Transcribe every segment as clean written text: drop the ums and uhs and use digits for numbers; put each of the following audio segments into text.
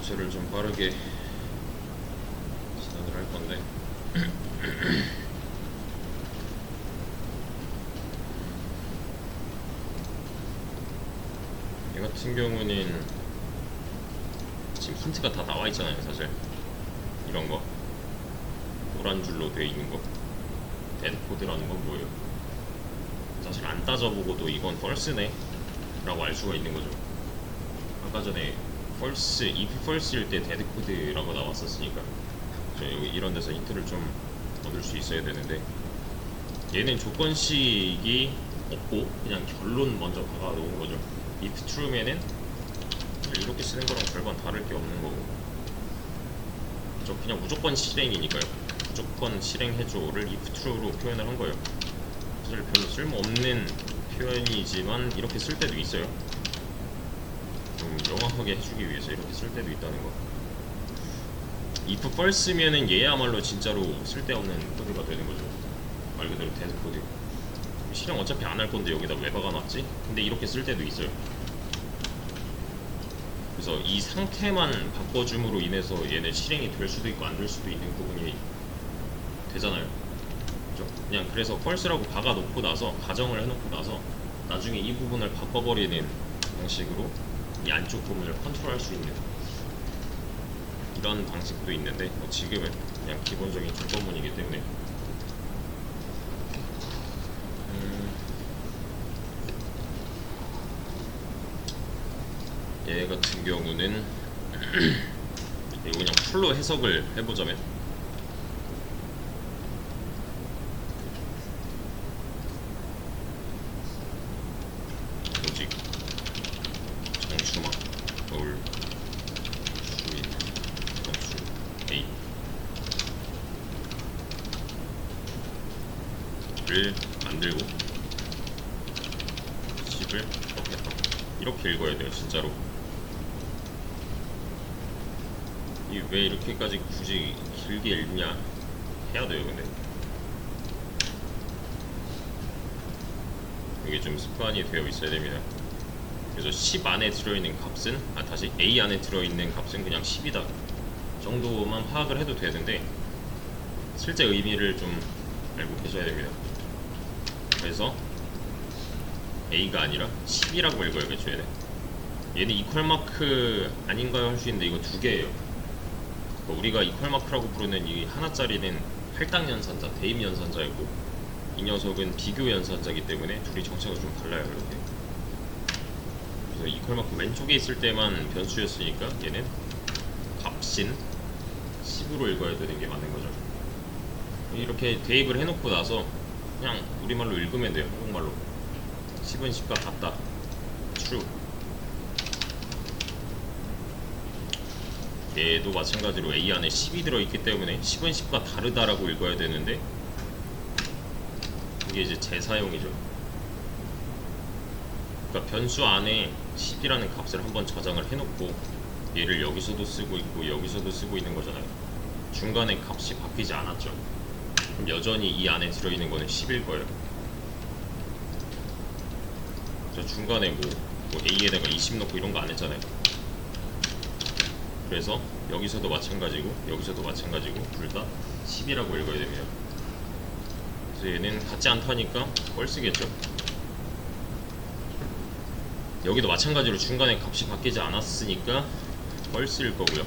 주제를 좀 빠르게 진행을 할 건데 얘 같은 경우는 지금 힌트가 다 나와 있잖아요. 사실 이런 거 노란 줄로 되어 있는 거 데드코드라는 건 뭐예요? 사실 안 따져보고도 이건 false네 라고 알 수가 있는 거죠. 아까 전에 false, if false일 때 데드코드라고 나왔었으니까 여기 이런 데서 힌트를 좀 얻을 수 있어야 되는데, 얘는 조건식이 없고 그냥 결론 먼저 박아 놓은 거죠. if true면은 이렇게 쓰는 거랑 별반 다를 게 없는 거고, 저 그냥 무조건 실행이니까요. 무조건 실행해줘를 if true로 표현을 한 거예요. 사실 별로 쓸모없는 표현이지만 이렇게 쓸 때도 있어요. 좀 명확하게 해주기 위해서 이렇게 쓸 때도 있다는 거. if false면은 얘야말로 진짜로 쓸데없는 코드가 되는 거죠. 말 그대로 데드 코드. 실행 어차피 안 할 건데 여기다 왜 박아놨지? 근데 이렇게 쓸 때도 있어요. 그래서 이 상태만 바꿔줌으로 인해서 얘는 실행이 될 수도 있고 안 될 수도 있는 부분이 되잖아요. 그렇죠? 그냥 그래서 false라고 박아놓고 나서, 가정을 해놓고 나서 나중에 이 부분을 바꿔버리는 방식으로 이 안쪽 부분을 컨트롤할 수 있는 이런 방식도 있는데, 지금은 그냥 기본적인 조건문이기 때문에 얘 같은 경우는 이거 그냥 풀로 해석을 해보자면, 조직, 정수막, 거울, 주인, 건수, A를 만들고 10을 넣겠다. 이렇게 읽어야 돼요, 진짜로. 이 왜 이렇게까지 굳이 길게 읽냐 해야 돼요. 근데 이게 좀 습관이 되어 있어야 됩니다. 그래서 10 안에 들어있는 값은, 다시 A 안에 들어있는 값은 그냥 10이다 정도만 파악을 해도 되는데, 실제 의미를 좀 알고 계셔야 됩니다. 그래서 A가 아니라 10이라고 읽어야겠죠. 얘는 이퀄 마크 아닌가요 할 수 있는데 이거 두 개예요. 우리가 이퀄 마크라고 부르는 이 하나짜리는 할당 연산자, 대입 연산자이고, 이 녀석은 비교 연산자이기 때문에 둘이 정체가 좀 달라요. 이렇게. 그래서 이퀄 마크 왼쪽에 있을 때만 변수였으니까 얘는 값인 10으로 읽어야 되는 게 맞는 거죠. 이렇게 대입을 해놓고 나서 그냥 우리말로 읽으면 돼요. 한국말로 10은 10과 같다, true. 얘도 마찬가지로 A 안에 10이 들어있기 때문에 10은 10과 다르다라고 읽어야 되는데, 이게 이제 재사용이죠. 그러니까 변수 안에 10이라는 값을 한번 저장을 해놓고 얘를 여기서도 쓰고 있고 여기서도 쓰고 있는 거잖아요. 중간에 값이 바뀌지 않았죠. 그럼 여전히 이 안에 들어있는 거는 10일 거예요. 저 중간에 뭐 A에다가 20 넣고 이런 거 안 했잖아요. 그래서 여기서도 마찬가지고 여기서도 마찬가지고 둘 다 10이라고 읽어야 됩니다. 그래서 얘는 같지 않다니까 뻘쓰겠죠. 여기도 마찬가지로 중간에 값이 바뀌지 않았으니까 뻘쓸 거고요.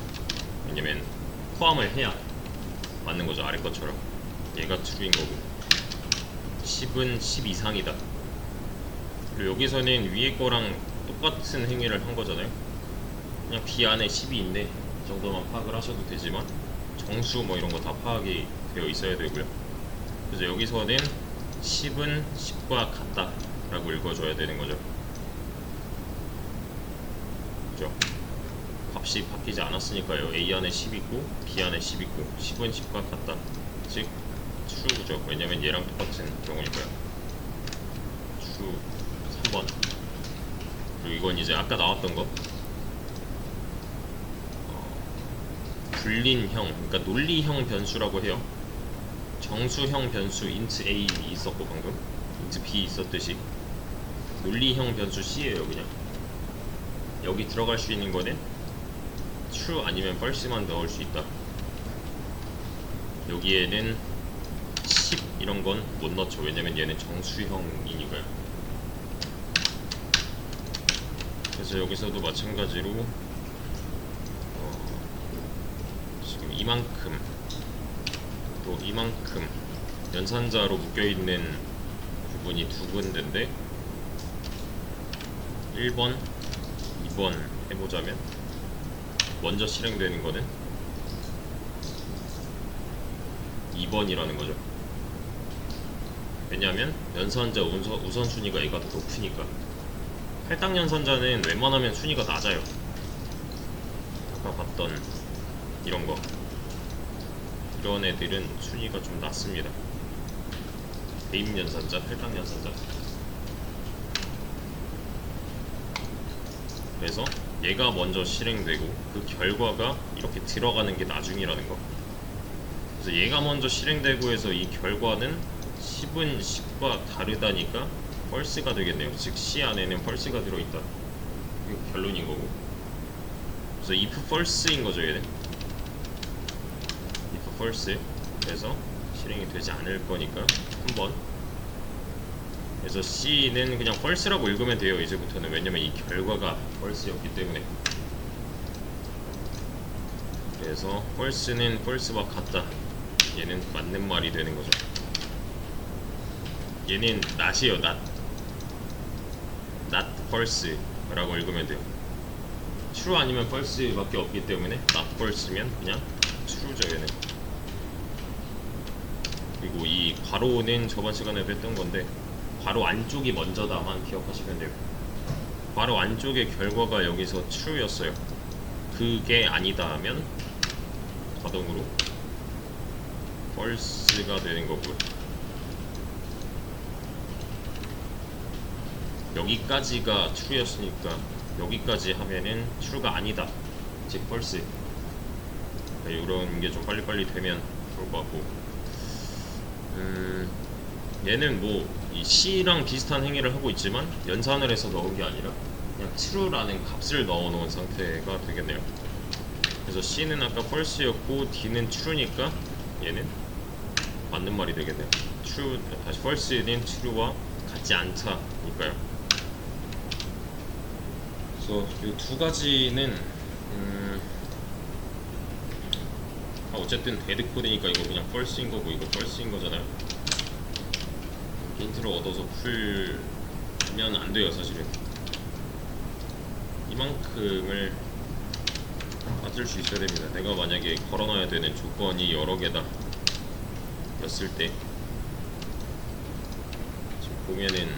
왜냐면 포함을 해야 맞는 거죠. 아래 것처럼 얘가 true인 거고 10은 10 이상이다. 그리고 여기서는 위에 거랑 똑같은 행위를 한 거잖아요. 그냥 B 안에 10이 있네 정도만 파악을 하셔도 되지만 정수 뭐 이런 거 다 파악이 되어 있어야 되고요. 그래서 여기서는 10은 10과 같다 라고 읽어줘야 되는 거죠. 그죠? 값이 바뀌지 않았으니까요. A 안에 10 있고 B 안에 10 있고 10은 10과 같다, 즉 true죠. 왜냐면 얘랑 똑같은 경우니까요. true 3번. 그리고 이건 이제 아까 나왔던 거, 불린형, 그러니까 논리형 변수라고 해요. 정수형 변수 int a 있었고 방금 int b 있었듯이 논리형 변수 c예요. 그냥 여기 들어갈 수 있는 거는 true 아니면 false만 넣을 수 있다. 여기에는 10 이런 건 못 넣죠. 왜냐면 얘는 정수형이니까요. 그래서 여기서도 마찬가지로 지금 이만큼 또 이만큼 연산자로 묶여있는 부분이 두 군데인데 1번, 2번 해보자면 먼저 실행되는 거는 2번이라는 거죠. 왜냐하면 연산자 우선순위가 얘가 더 높으니까. 할당 연산자는 웬만하면 순위가 낮아요. 아까 봤던 이런 거, 이런 애들은 순위가 좀 낮습니다. 대입 연산자, 할당 연산자. 그래서 얘가 먼저 실행되고 그 결과가 이렇게 들어가는 게 나중이라는 거. 그래서 얘가 먼저 실행되고 해서 이 결과는 10은 10과 다르다니까 false가 되겠네요. 즉 C 안에는 false가 들어있다. 이게 결론인 거고. 그래서 if false인 거죠, 얘는. if false. 그래서 실행이 되지 않을 거니까 한번. 그래서 C는 그냥 false라고 읽으면 돼요, 이제부터는. 왜냐면 이 결과가 false였기 때문에. 그래서 false는 false와 같다. 얘는 맞는 말이 되는 거죠. 얘는 not이에요, not. not false 라고 읽으면 돼요. true 아니면 false 밖에 없기 때문에 not false면 그냥 true죠, 얘는. 그리고 이 괄호는 저번 시간에도 했던 건데 괄호 안쪽이 먼저다만 기억하시면 돼요. 괄호 안쪽의 결과가 여기서 true였어요. 그게 아니다 하면 자동으로 false가 되는 거고요. 여기까지가 true였으니까 여기까지 하면은 true가 아니다, 즉 false. 이런 게 좀 빨리빨리 되면 좋을 것 같고, 얘는 뭐 이 C랑 비슷한 행위를 하고 있지만 연산을 해서 넣은 게 아니라 그냥 true라는 값을 넣어 놓은 상태가 되겠네요. 그래서 C는 아까 false였고 D는 true니까 얘는 맞는 말이 되겠네요. true, 다시 false는 true와 같지 않다니까요. 그래서 이 두 가지는 어쨌든 데드 코드니까 이거 그냥 false인 거고 이거 false인 거잖아요. 힌트를 얻어서 풀면 안 돼요, 사실은. 이만큼을 맞을 수 있어야 됩니다. 내가 만약에 걸어놔야 되는 조건이 여러 개다 였을 때, 지금 보면은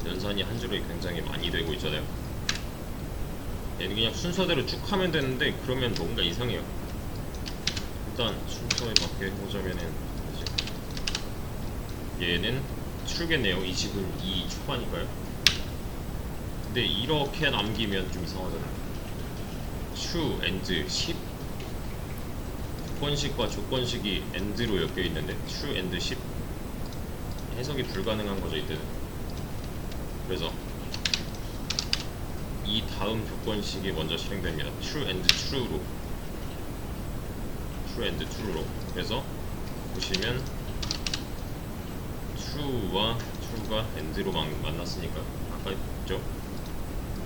연산이 한 줄에 굉장히 많이 되고 있잖아요. 얘는 그냥 순서대로 쭉 하면 되는데 그러면 뭔가 이상해요. 일단 순서에 맞게 해보자면은 얘는 true겠네요. 이 집은 2 초반이니까요. 근데 이렇게 남기면 좀 이상하잖아요. true and 10 조건식과 조건식이 and로 엮여 있는데 true and 10 해석이 불가능한 거죠, 이때는. 그래서 이 다음 조건식이 먼저 실행됩니다. true and true로. true and true로. 그래서 보시면 true와 true가 and로 만났으니까 아까 했죠.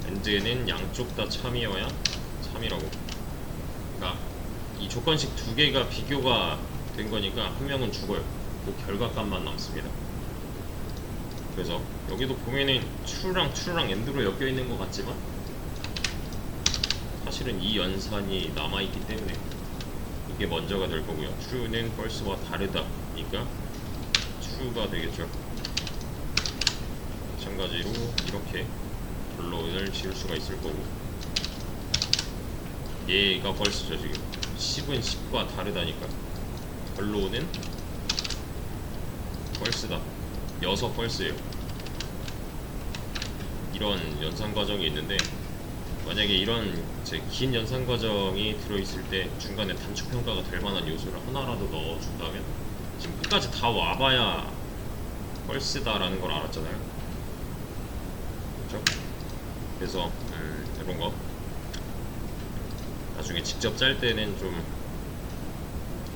and는 양쪽 다 참이어야 참이라고. 그러니까 이 조건식 두 개가 비교가 된 거니까 한 명은 죽어요. 그 결과값만 남습니다. 그래서 여기도 보면은 true랑 and로 엮여 있는 것 같지만 사실은 이 연산이 남아있기 때문에 이게 먼저가 될 거고요. true는 false와 다르다니까 true가 되겠죠. 마찬가지로 이렇게 결론을 지을 수가 있을 거고, 얘가 false죠. 지금 10은 10과 다르다니까 결론은 false다. 여서 false예요. 이런 연산 과정이 있는데 만약에 이런 긴 연산 과정이 들어있을 때 중간에 단축 평가가 될 만한 요소를 하나라도 넣어준다면, 지금 끝까지 다 와봐야 false다라는 걸 알았잖아요. 그렇죠? 그래서 이런 거 나중에 직접 짤 때는 좀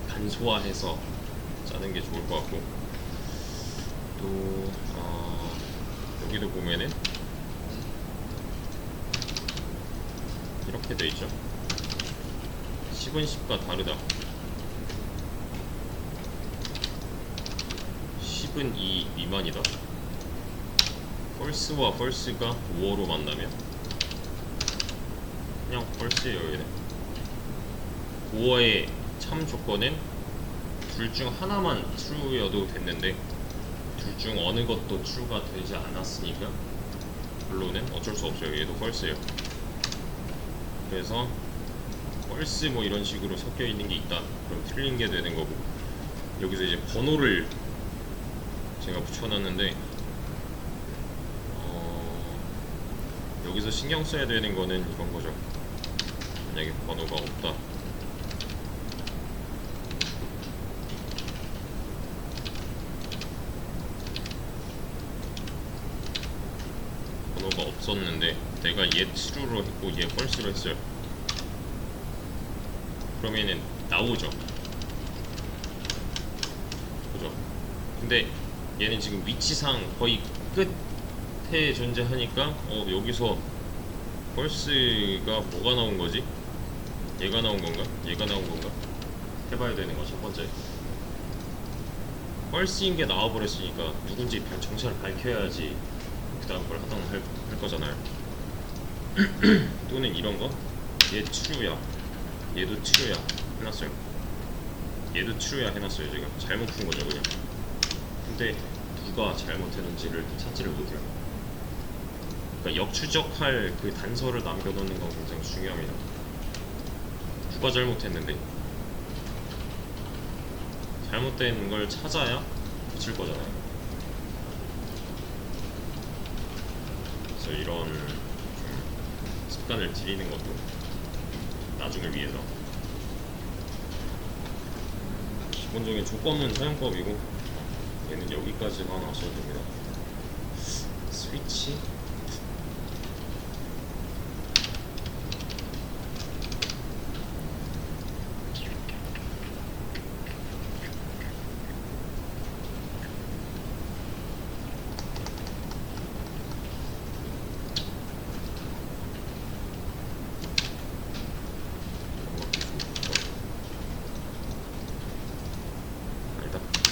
간소화해서 짜는 게 좋을 것 같고, 또 여기도 보면은 이렇게 돼 있죠. 10은 10과 다르다. 10은 2 미만이다. 펄스와 펄스가 5어로 만나면 그냥 펄스예요. 얘는 5어의 참 조건은 둘 중 하나만 true여도 됐는데 둘 중 어느 것도 true가 되지 않았으니까 결론은 어쩔 수 없어요. 얘도 false예요. 그래서 false 뭐 이런 식으로 섞여 있는 게 있다. 그럼 틀린 게 되는 거고, 여기서 이제 번호를 제가 붙여놨는데 여기서 신경 써야 되는 거는 이런 거죠. 만약에 번호가 없다. 번호가 없었는데 내가 얘 true로 했고 얘 false로 했어요. 그러면은 나오죠. 그죠? 근데 얘는 지금 위치상 거의 끝에 존재하니까 여기서 false가 뭐가 나온 거지? 얘가 나온 건가? 얘가 나온 건가? 해봐야 되는 거 첫 번째. false인 게 나와버렸으니까 누군지 정체를 밝혀야지 그 다음 걸 하던가 할 거잖아요. 또는 이런 거, 얘 true야, 얘도 true야 해놨어요. 얘도 true야 해놨어요. 제가 잘못 푼 거죠 그냥. 근데 누가 잘못했는지를 찾지를 못해요. 그러니까 역추적할 그 단서를 남겨놓는 건 굉장히 중요합니다. 누가 잘못했는데 잘못된 걸 찾아야 붙일 거잖아요. 그래서 이런 습관을 들이는 것도 나중을 위해서. 기본적인 조건문 사용법이고, 얘는 여기까지만 하셔도 됩니다. 스위치